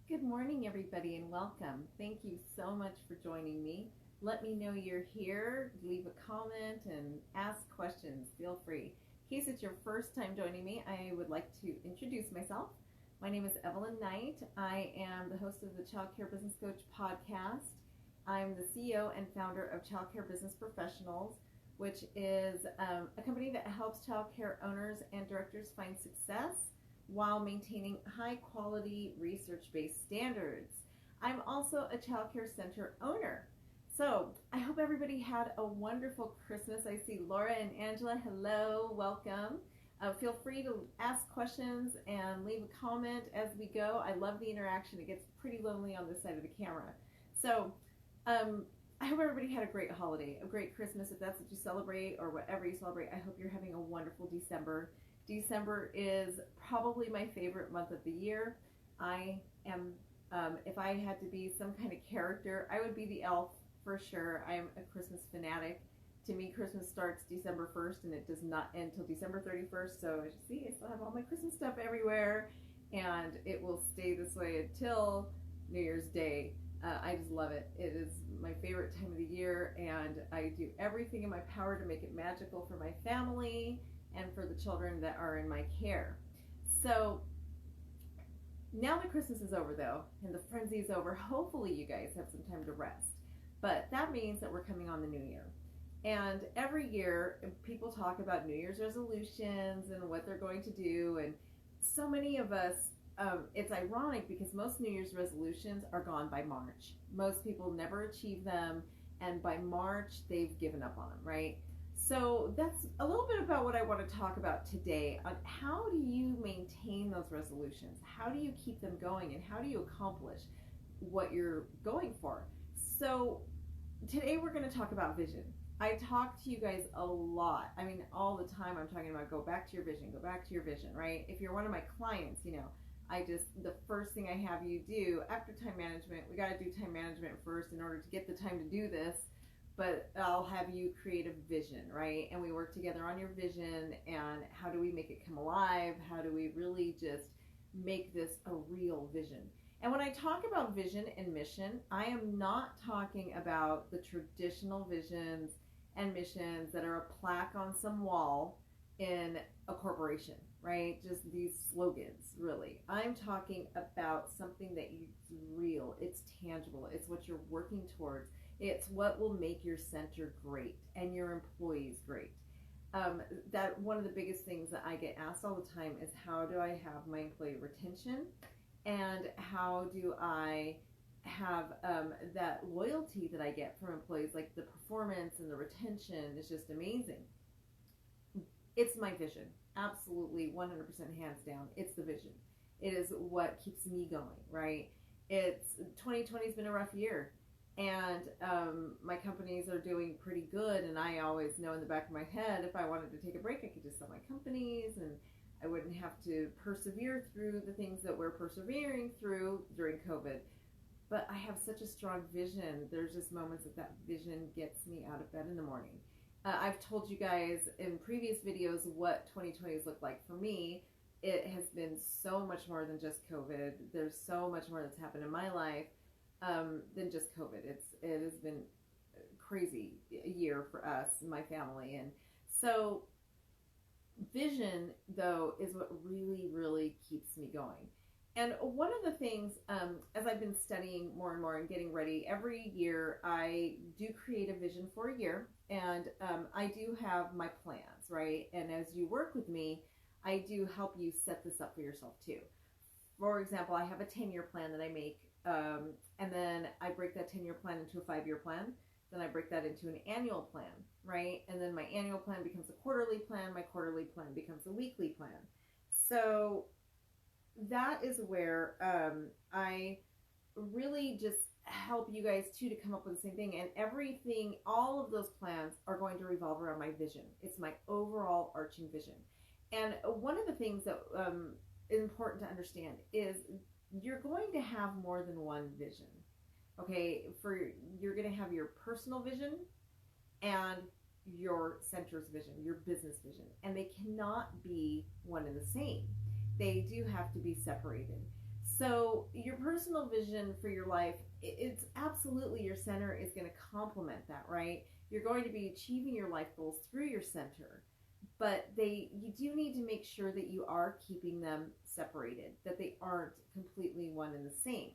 Good morning, everybody, and welcome. Thank you so much for joining me. Let me know you're here. Leave a comment and ask questions. Feel free. In case it's your first time joining me, I would like to introduce myself. My name is Evelyn Knight. I am the host of the Childcare Business Coach podcast. I'm the CEO and founder of Childcare Business Professionals, which is a company that helps childcare owners and directors find success while maintaining high-quality research-based standards. I'm also a childcare center owner. So I hope everybody had a wonderful Christmas. I see Laura and Angela. Hello, welcome. Feel free to ask questions and leave a comment as we go. I love the interaction. It gets pretty lonely on this side of the camera. So I hope everybody had a great holiday, a great Christmas if that's what you celebrate, or whatever you celebrate. I hope you're having a wonderful December. December is probably my favorite month of the year. I am, if I had to be some kind of character, I would be the elf for sure. I am a Christmas fanatic. To me, Christmas starts December 1st and it does not end until December 31st. So as you see, I still have all my Christmas stuff everywhere, and it will stay this way until New Year's Day. I just love it. It is my favorite time of the year, and I do everything in my power to make it magical for my family and for the children that are in my care. So now that Christmas is over though, and the frenzy is over, hopefully you guys have some time to rest. But that means that we're coming on the new year. And every year people talk about New Year's resolutions and what they're going to do. And so many of us, it's ironic because most New Year's resolutions are gone by March. Most people never achieve them. And by March, they've given up on them, right? So that's a little bit about what I want to talk about today on how do you maintain those resolutions? How do you keep them going, and how do you accomplish what you're going for? So today we're going to talk about vision. I talk to you guys a lot. I mean, all the time I'm talking about go back to your vision, right? If you're one of my clients, the first thing I have you do after time management, we got to do time management first in order to get the time to do this. But I'll have you create a vision, right? And we work together on your vision, and how do we make it come alive? How do we really just make this a real vision? And when I talk about vision and mission, I am not talking about the traditional visions and missions that are a plaque on some wall in a corporation, right? Just these slogans, really. I'm talking about something that is real, it's tangible, it's what you're working towards. It's what will make your center great and your employees great. That one of the biggest things that I get asked all the time is how do I have my employee retention, and how do I have that loyalty that I get from employees, like the performance and the retention is just amazing. It's my vision, absolutely 100% hands down. It's the vision. It is what keeps me going, right? 2020 has been a rough year. And my companies are doing pretty good, and I always know in the back of my head, if I wanted to take a break, I could just sell my companies, and I wouldn't have to persevere through the things that we're persevering through during COVID. But I have such a strong vision. There's just moments that vision gets me out of bed in the morning. I've told you guys in previous videos what 2020 has looked like for me. It has been so much more than just COVID. There's so much more that's happened in my life than just COVID. It has been a crazy year for us, my family. And so vision, though, is what really, really keeps me going. And one of the things, as I've been studying more and more and getting ready, every year I do create a vision for a year, and I do have my plans, right? And as you work with me, I do help you set this up for yourself too. For example, I have a 10-year plan that I make, and then I break that 10-year plan into a 5-year plan. Then I break that into an annual plan, right? And then my annual plan becomes a quarterly plan. My quarterly plan becomes a weekly plan. So that is where I really just help you guys too to come up with the same thing. And everything, all of those plans are going to revolve around my vision. It's my overall arching vision. And one of the things that is important to understand is you're going to have more than one vision. Okay, you're going to have your personal vision and your center's vision, your business vision, and they cannot be one and the same. They do have to be separated. So your personal vision for your life, it's absolutely, your center is going to complement that, right? You're going to be achieving your life goals through your center, but you do need to make sure that you are keeping them separated, that they aren't completely one and the same.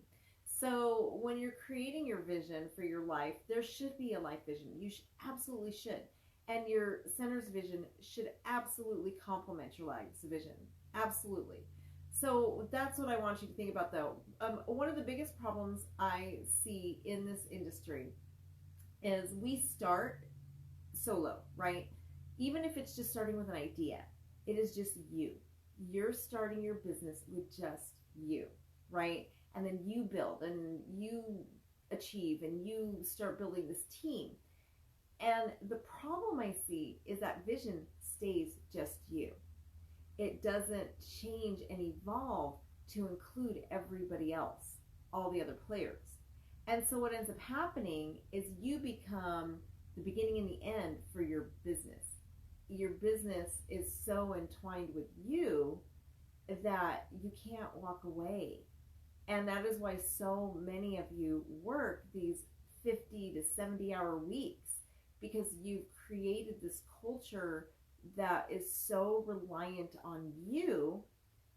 So when you're creating your vision for your life, there should be a life vision. You absolutely should. And your center's vision should absolutely complement your life's vision. Absolutely. So that's what I want you to think about, though. One of the biggest problems I see in this industry is we start solo, right? Even if it's just starting with an idea, it is just you. You're starting your business with just you, right? And then you build and you achieve and you start building this team. And the problem I see is that vision stays just you. It doesn't change and evolve to include everybody else, all the other players. And so what ends up happening is you become the beginning and the end for your business. Your business is so entwined with you that you can't walk away. And that is why so many of you work these 50 to 70 hour weeks, because you've created this culture that is so reliant on you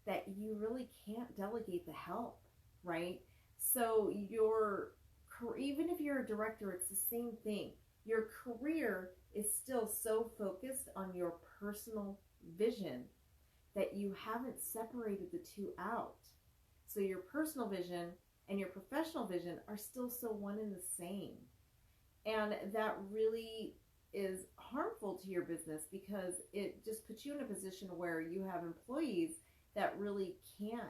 that you really can't delegate the help, right? So even if you're a director, it's the same thing. Your career is still so focused on your personal vision that you haven't separated the two out. So your personal vision and your professional vision are still so one and the same. And that really is harmful to your business, because it just puts you in a position where you have employees that really can't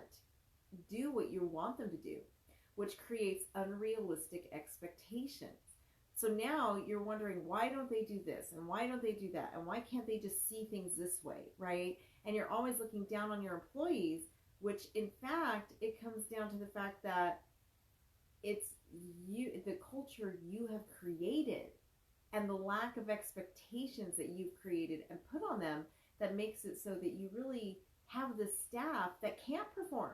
do what you want them to do, which creates unrealistic expectations. So now you're wondering, why don't they do this? And why don't they do that? And why can't they just see things this way, right? And you're always looking down on your employees, which in fact, it comes down to the fact that it's you, the culture you have created, and the lack of expectations that you've created and put on them, that makes it so that you really have this staff that can't perform.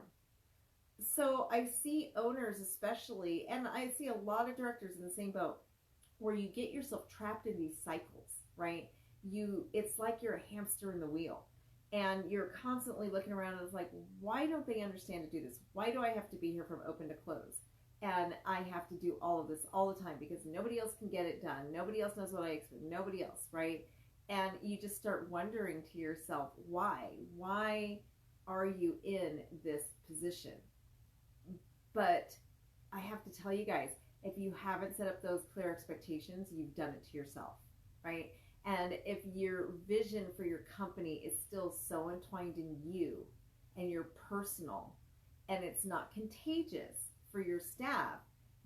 So I see owners especially, and I see a lot of directors in the same boat, where you get yourself trapped in these cycles, right? It's like you're a hamster in the wheel, and you're constantly looking around and it's like, why don't they understand to do this? Why do I have to be here from open to close? And I have to do all of this all the time because nobody else can get it done. Nobody else knows what I expect. Nobody else, right? And you just start wondering to yourself, why? Why are you in this position? But I have to tell you guys, if you haven't set up those clear expectations, you've done it to yourself, right? And if your vision for your company is still so entwined in you and your personal, and it's not contagious for your staff,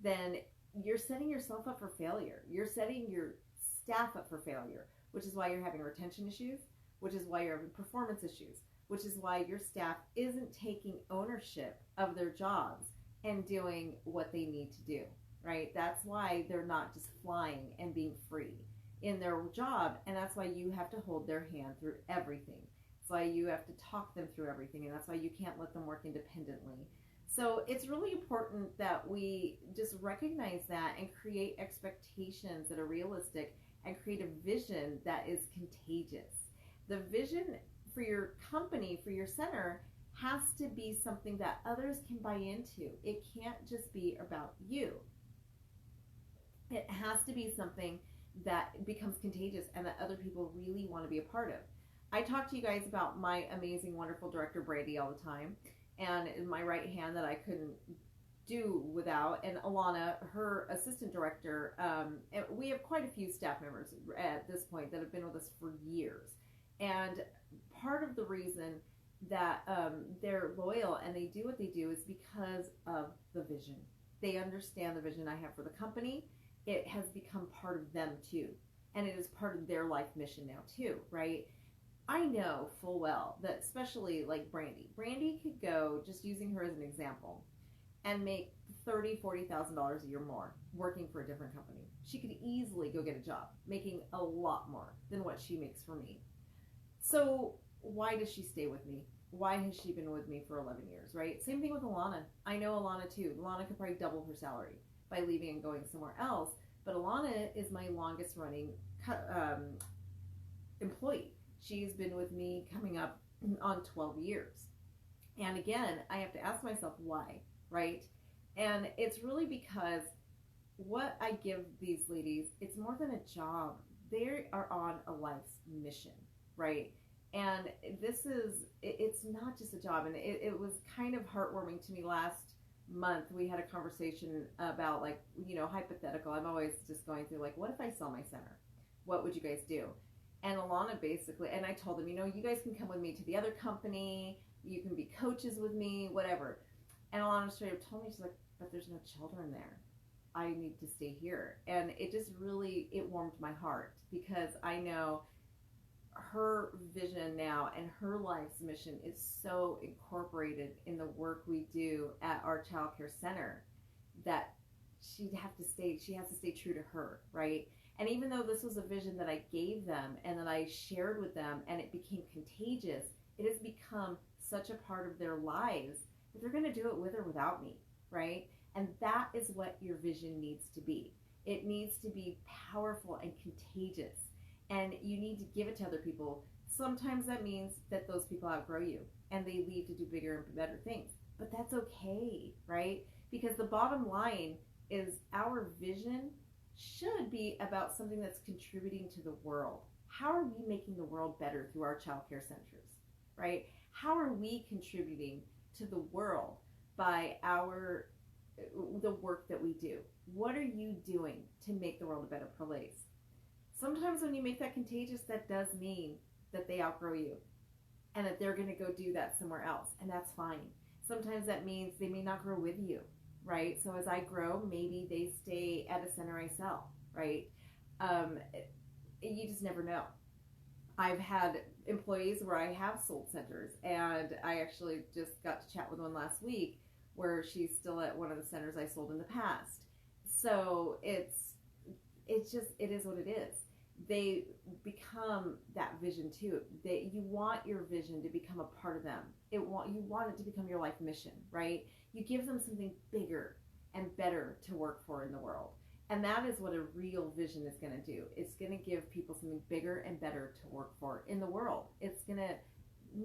then you're setting yourself up for failure. You're setting your staff up for failure, which is why you're having retention issues, which is why you're having performance issues, which is why your staff isn't taking ownership of their jobs and doing what they need to do, right? That's why they're not just flying and being free in their job, and that's why you have to hold their hand through everything. That's why you have to talk them through everything, and that's why you can't let them work independently. So it's really important that we just recognize that and create expectations that are realistic and create a vision that is contagious. The vision for your company, for your center, has to be something that others can buy into. It can't just be about you. It has to be something that becomes contagious and that other people really want to be a part of. I talk to you guys about my amazing, wonderful director, Brady, all the time. And in my right hand that I couldn't do without, and Alana, her assistant director. And we have quite a few staff members at this point that have been with us for years. And part of the reason that they're loyal and they do what they do is because of the vision. They understand the vision I have for the company. It has become part of them too. And it is part of their life mission now too, right? I know full well that, especially like Brandy could go, just using her as an example, and make $30,000-$40,000 a year more working for a different company. She could easily go get a job making a lot more than what she makes for me. So why does she stay with me? why has she been with me for 11 years, right? Same thing with Alana. I know Alana too. Alana could probably double her salary by leaving and going somewhere else. But Alana is my longest running employee. She's been with me coming up on 12 years. And again, I have to ask myself why, right? And it's really because what I give these ladies, it's more than a job. They are on a life's mission, right? And it's not just a job. And it was kind of heartwarming to me last month. We had a conversation about, like, hypothetical. I'm always just going through, like, what if I sell my center? What would you guys do? And Alana basically, and I told them, you guys can come with me to the other company. You can be coaches with me, whatever. And Alana straight up told me, she's like, but there's no children there. I need to stay here. And it just really, it warmed my heart, because I know her vision now and her life's mission is so incorporated in the work we do at our childcare center that she has to stay true to her, right? And even though this was a vision that I gave them and that I shared with them and it became contagious, it has become such a part of their lives that they're going to do it with or without me, right? And that is what your vision needs to be. It needs to be powerful and contagious. And you need to give it to other people. Sometimes that means that those people outgrow you and they leave to do bigger and better things. But that's okay, right? Because the bottom line is our vision should be about something that's contributing to the world. How are we making the world better through our childcare centers, right? How are we contributing to the world by the work that we do? What are you doing to make the world a better place? Sometimes when you make that contagious, that does mean that they outgrow you and that they're going to go do that somewhere else, and that's fine. Sometimes that means they may not grow with you, right? So as I grow, maybe they stay at a center I sell, right? You just never know. I've had employees where I have sold centers, and I actually just got to chat with one last week where she's still at one of the centers I sold in the past. So it is what it is. They become that vision too. You want your vision to become a part of them. You want it to become your life mission, right? You give them something bigger and better to work for in the world. And that is what a real vision is going to do. It's going to give people something bigger and better to work for in the world. It's going to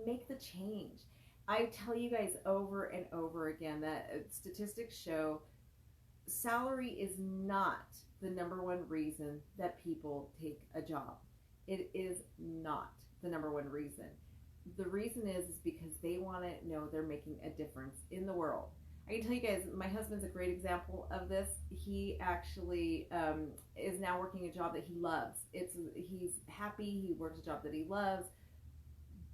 make the change. I tell you guys over and over again that statistics show salary is not the number one reason that people take a job. It is not the number one reason. The reason is because they want to know they're making a difference in the world. I can tell you guys, my husband's a great example of this. He actually is now working a job that he loves. He's happy. He works a job that he loves,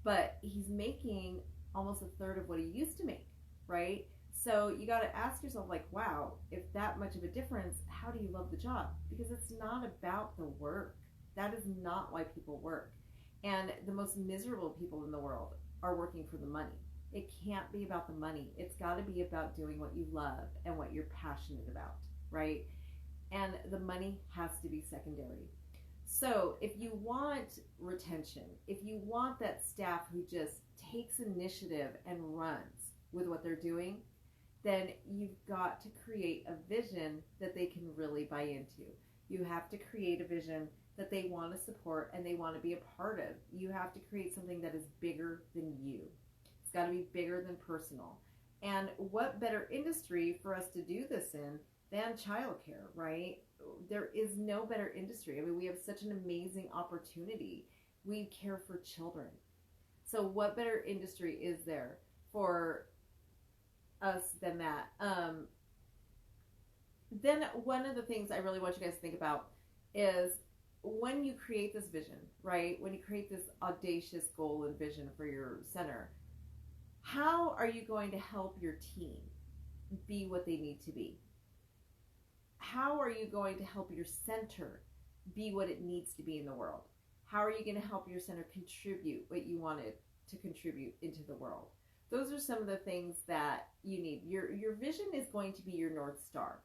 but he's making almost a third of what he used to make, right? So you got to ask yourself, like, wow, if that much of a difference, how do you love the job? Because it's not about the work. That is not why people work. And the most miserable people in the world are working for the money. It can't be about the money. It's got to be about doing what you love and what you're passionate about, right? And the money has to be secondary. So if you want retention, if you want that staff who just takes initiative and runs with what they're doing, then you've got to create a vision that they can really buy into. You have to create a vision that they want to support and they want to be a part of. You have to create something that is bigger than you. It's got to be bigger than personal. And what better industry for us to do this in than childcare, right? There is no better industry. I mean, we have such an amazing opportunity. We care for children. So what better industry is there for us than that? Then one of the things I really want you guys to think about is when you create this vision, right? When you create this audacious goal and vision for your center, how are you going to help your team be what they need to be? How are you going to help your center be what it needs to be in the world? How are you going to help your center contribute what you wanted to contribute into the world? Those are some of the things that you need. Your vision is going to be your North Star.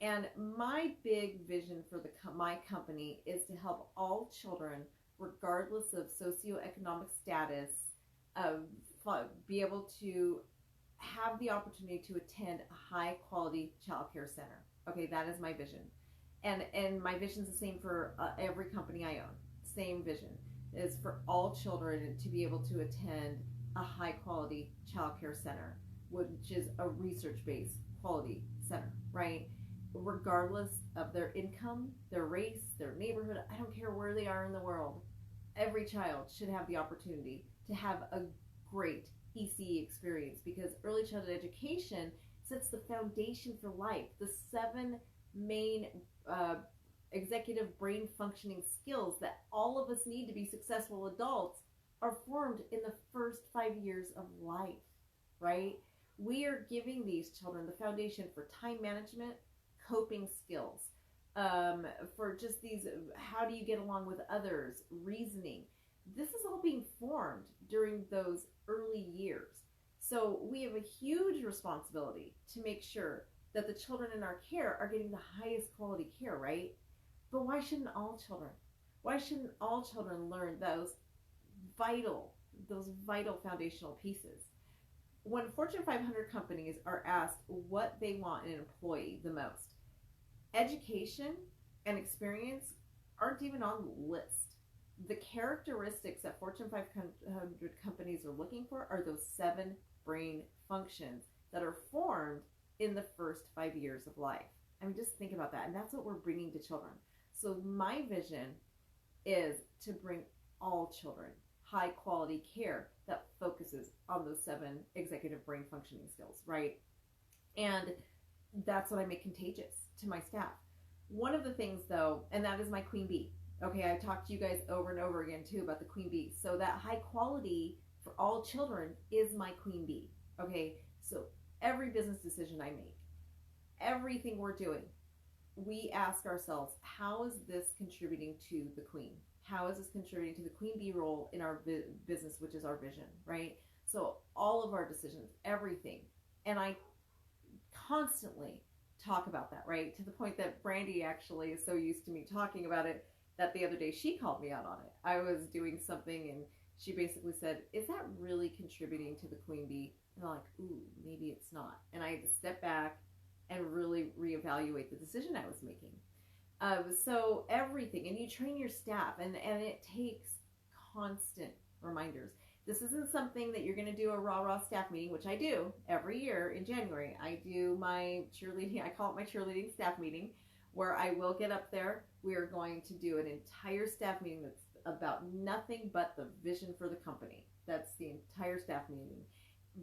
And my big vision for my company is to help all children, regardless of socioeconomic status, of be able to have the opportunity to attend a high quality childcare center. Okay, that is my vision. And my vision is the same for every company I own. Same vision is for all children to be able to attend a high quality childcare center, which is a research based quality center, right? Regardless of their income, their race, their neighborhood, I don't care where they are in the world, every child should have the opportunity to have a great ECE experience, because early childhood education sets the foundation for life. The 7 main executive brain functioning skills that all of us need to be successful adults are formed in the first 5 years of life, right? We are giving these children the foundation for time management, coping skills, for just these, how do you get along with others, reasoning. This is all being formed during those early years. So we have a huge responsibility to make sure that the children in our care are getting the highest quality care, right? But why shouldn't all children? Why shouldn't all children learn those vital foundational pieces? When Fortune 500 companies are asked what they want in an employee the most, education and experience aren't even on the list. The characteristics that Fortune 500 companies are looking for are those 7 brain functions that are formed in the first 5 years of life. I mean, just think about that. And that's what we're bringing to children. So my vision is to bring all children high quality care that focuses on those 7 executive brain functioning skills, right? And that's what I make contagious to my staff. One of the things though, and that is my queen bee. Okay, I talked to you guys over and over again too about the queen bee. So that high quality for all children is my queen bee. Okay, so every business decision I make, everything we're doing, we ask ourselves, how is this contributing to the queen? How is this contributing to the queen bee role in our business, which is our vision, right? So all of our decisions, everything. And I constantly talk about that, right? To the point that Brandy actually is so used to me talking about it that the other day she called me out on it. I was doing something and she basically said, is that really contributing to the queen bee? And I'm like, ooh, maybe it's not. And I had to step back and really reevaluate the decision I was making. So everything, and you train your staff, and it takes constant reminders. This isn't something that you're going to do a rah-rah staff meeting, which I do every year in January. I do my cheerleading, I call it my cheerleading staff meeting, where I will get up there. We are going to do an entire staff meeting that's about nothing but the vision for the company. That's the entire staff meeting.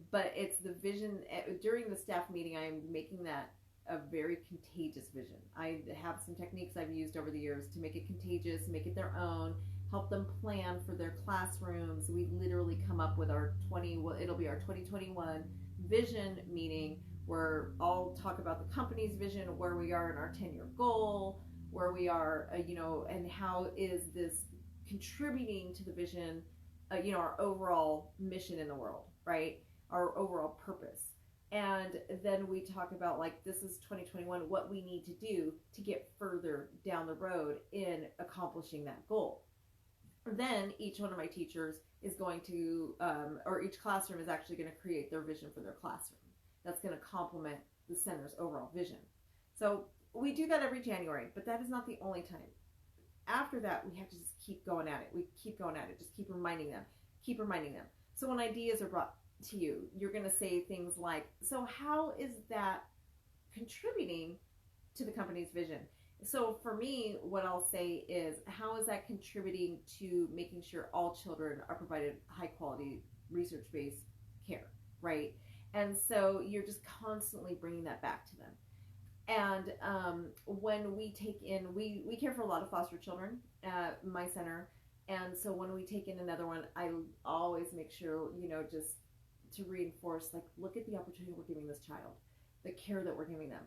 But it's the vision. During the staff meeting, I am making that a very contagious vision. I have some techniques I've used over the years to make it contagious, make it their own, help them plan for their classrooms. We literally come up with it'll be our 2021 vision meeting, where I'll talk about the company's vision, where we are in our 10-year goal, where we are, and how is this contributing to the vision, our overall mission in the world, right? Our overall purpose. And then we talk about, like, this is 2021, what we need to do to get further down the road in accomplishing that goal. Then each one of my teachers is going to, or each classroom is actually going to create their vision for their classroom. That's going to complement the center's overall vision. So we do that every January, but that is not the only time. After that, we have to just keep going at it. We keep going at it. Just keep reminding them. So when ideas are brought to you, you're going to say things like, so how is that contributing to the company's vision? So for me, what I'll say is, how is that contributing to making sure all children are provided high quality research-based care, right? And so you're just constantly bringing that back to them. And when we take in, we care for a lot of foster children at my center. And so when we take in another one, I always make sure, just to reinforce, like, look at the opportunity we're giving this child, the care that we're giving them.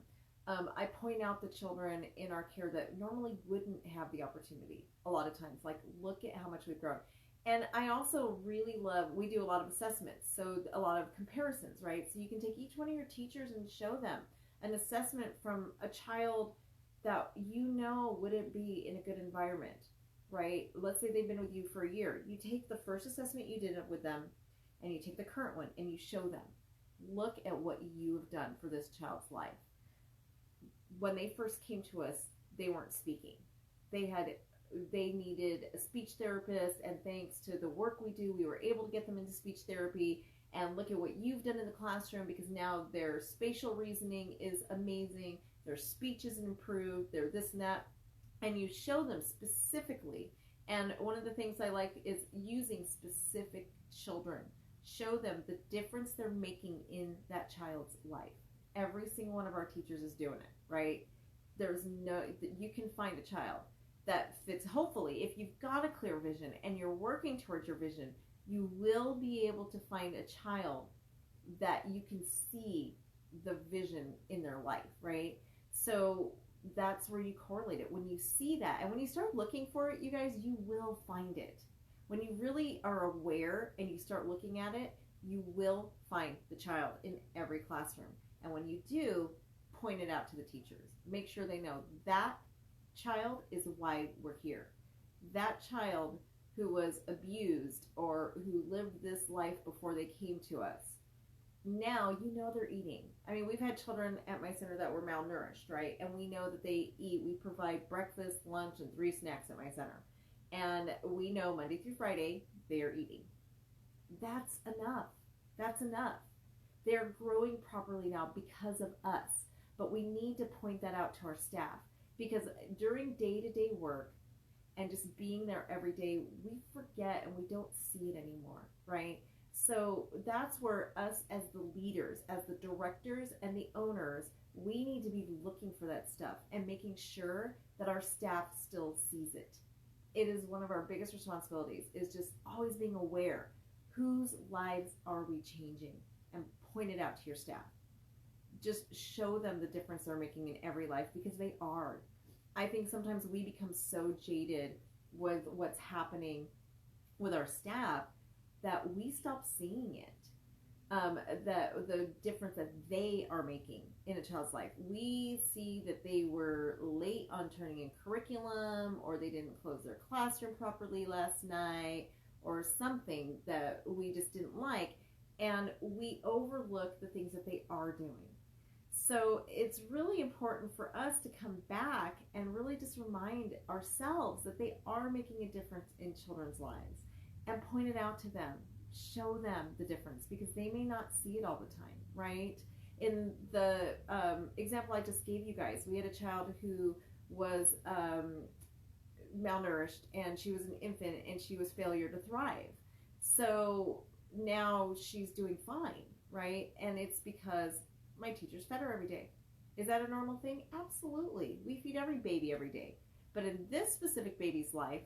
I point out the children in our care that normally wouldn't have the opportunity a lot of times, like, look at how much we've grown. And I also really love, we do a lot of assessments, so a lot of comparisons, right? So you can take each one of your teachers and show them an assessment from a child that wouldn't be in a good environment, right? Let's say they've been with you for a year. You take the first assessment you did with them, and you take the current one and you show them, look at what you've done for this child's life. When they first came to us, they weren't speaking. They needed a speech therapist, and thanks to the work we do, we were able to get them into speech therapy. And look at what you've done in the classroom, because now their spatial reasoning is amazing, their speech is improved, they're this and that, and you show them specifically. And one of the things I like is using specific children. Show them the difference they're making in that child's life. Every single one of our teachers is doing it, right? You can find a child that fits. Hopefully, if you've got a clear vision and you're working towards your vision, you will be able to find a child that you can see the vision in their life, right? So that's where you correlate it. When you see that, and when you start looking for it, you guys, you will find it. When you really are aware and you start looking at it, you will find the child in every classroom. And when you do, point it out to the teachers. Make sure they know that child is why we're here. That child who was abused or who lived this life before they came to us, now you know they're eating. I mean, we've had children at my center that were malnourished, right? And we know that they eat. We provide breakfast, lunch, and 3 snacks at my center. And we know Monday through Friday, they are eating. That's enough. That's enough. They're growing properly now because of us. But we need to point that out to our staff, because during day-to-day work and just being there every day, we forget and we don't see it anymore, right? So that's where us as the leaders, as the directors and the owners, we need to be looking for that stuff and making sure that our staff still sees it. It is one of our biggest responsibilities, is just always being aware. Whose lives are we changing? And point it out to your staff. Just show them the difference they're making in every life, because they are. I think sometimes we become so jaded with what's happening with our staff that we stop seeing it. The difference that they are making in a child's life. We see that they were late on turning in curriculum, or they didn't close their classroom properly last night, or something that we just didn't like, and we overlook the things that they are doing. So it's really important for us to come back and really just remind ourselves that they are making a difference in children's lives, and point it out to them. Show them the difference, because they may not see it all the time, right? In the example I just gave you guys, we had a child who was malnourished, and she was an infant, and she was failure to thrive. So now she's doing fine, right? And it's because my teachers fed her every day. Is that a normal thing? Absolutely. We feed every baby every day. But in this specific baby's life,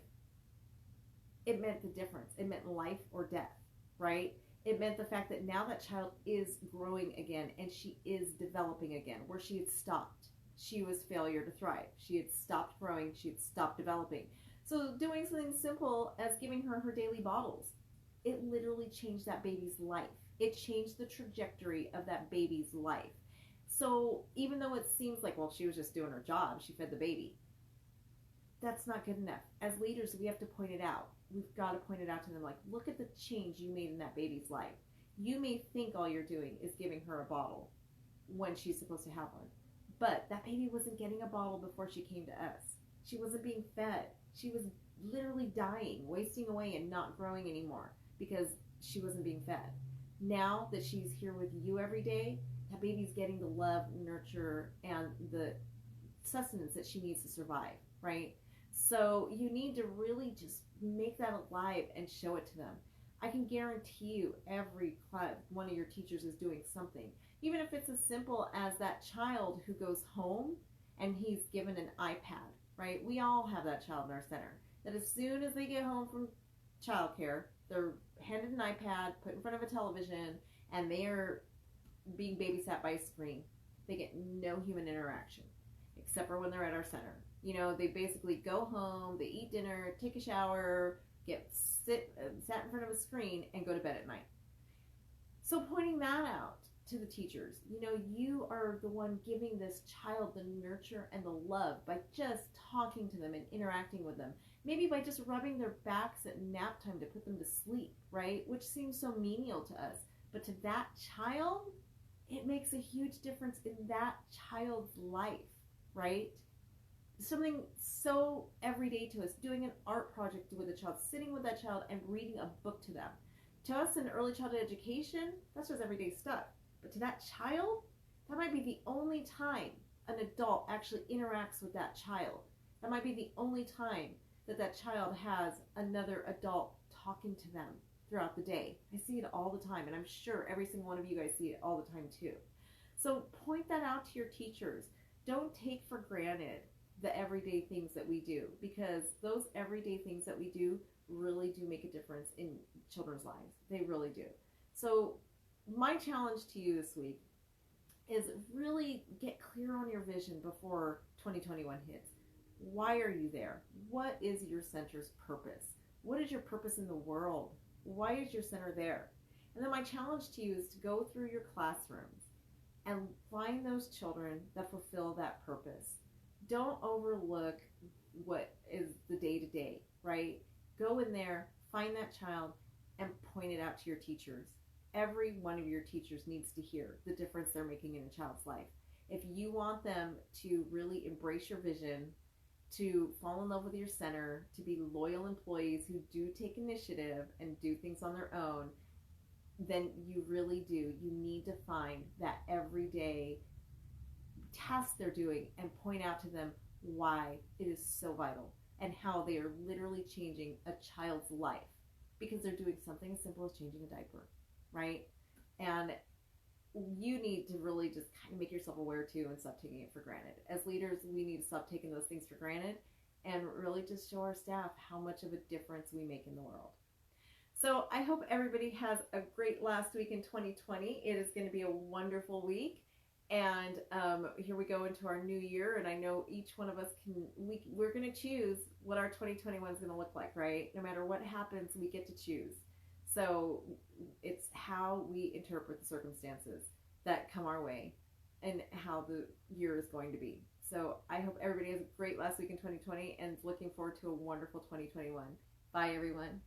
it meant the difference. It meant life or death, right? It meant the fact that now that child is growing again, and she is developing again, where she had stopped. She was failure to thrive. She had stopped growing. She had stopped developing. So doing something simple as giving her her daily bottles, it literally changed that baby's life. It changed the trajectory of that baby's life. So even though it seems like, well, she was just doing her job, she fed the baby, that's not good enough. As leaders, we have to point it out. We've got to point it out to them, like, look at the change you made in that baby's life. You may think all you're doing is giving her a bottle when she's supposed to have one, but that baby wasn't getting a bottle before she came to us. She wasn't being fed. She was literally dying, wasting away, and not growing anymore because she wasn't being fed. Now that she's here with you every day, that baby's getting the love, nurture, and the sustenance that she needs to survive, right? So you need to really just make that alive and show it to them. I can guarantee you every one of your teachers is doing something. Even if it's as simple as that child who goes home and he's given an iPad, right? We all have that child in our center, that as soon as they get home from childcare, they're handed an iPad, put in front of a television, and they are being babysat by a screen. They get no human interaction, except for when they're at our center. You know, they basically go home, they eat dinner, take a shower, sat in front of a screen, and go to bed at night. So pointing that out to the teachers. You know, you are the one giving this child the nurture and the love by just talking to them and interacting with them. Maybe by just rubbing their backs at nap time to put them to sleep, right? Which seems so menial to us. But to that child, it makes a huge difference in that child's life, right? Something so everyday to us, doing an art project with a child, sitting with that child and reading a book to them. To us in early childhood education, that's just everyday stuff. But to that child, that might be the only time an adult actually interacts with that child. That might be the only time that that child has another adult talking to them throughout the day. I see it all the time, and I'm sure every single one of you guys see it all the time too. So point that out to your teachers. Don't take for granted the everyday things that we do, because those everyday things that we do really do make a difference in children's lives. They really do. So my challenge to you this week is really get clear on your vision before 2021 hits. Why are you there? What is your center's purpose? What is your purpose in the world? Why is your center there? And then my challenge to you is to go through your classrooms and find those children that fulfill that purpose. Don't overlook what is the day-to-day, right? Go in there, find that child, and point it out to your teachers. Every one of your teachers needs to hear the difference they're making in a child's life. If you want them to really embrace your vision, to fall in love with your center, to be loyal employees who do take initiative and do things on their own, then you really do. You need to find that everyday task they're doing and point out to them why it is so vital and how they are literally changing a child's life, because they're doing something as simple as changing a diaper, right? And you need to really just kind of make yourself aware too and stop taking it for granted. As leaders, we need to stop taking those things for granted and really just show our staff how much of a difference we make in the world. So I hope everybody has a great last week in 2020. It is going to be a wonderful week. And here we go into our new year. And I know each one of us we're going to choose what our 2021 is going to look like, right? No matter what happens, we get to choose. So it's how we interpret the circumstances that come our way and how the year is going to be. So I hope everybody has a great last week in 2020 and is looking forward to a wonderful 2021. Bye, everyone.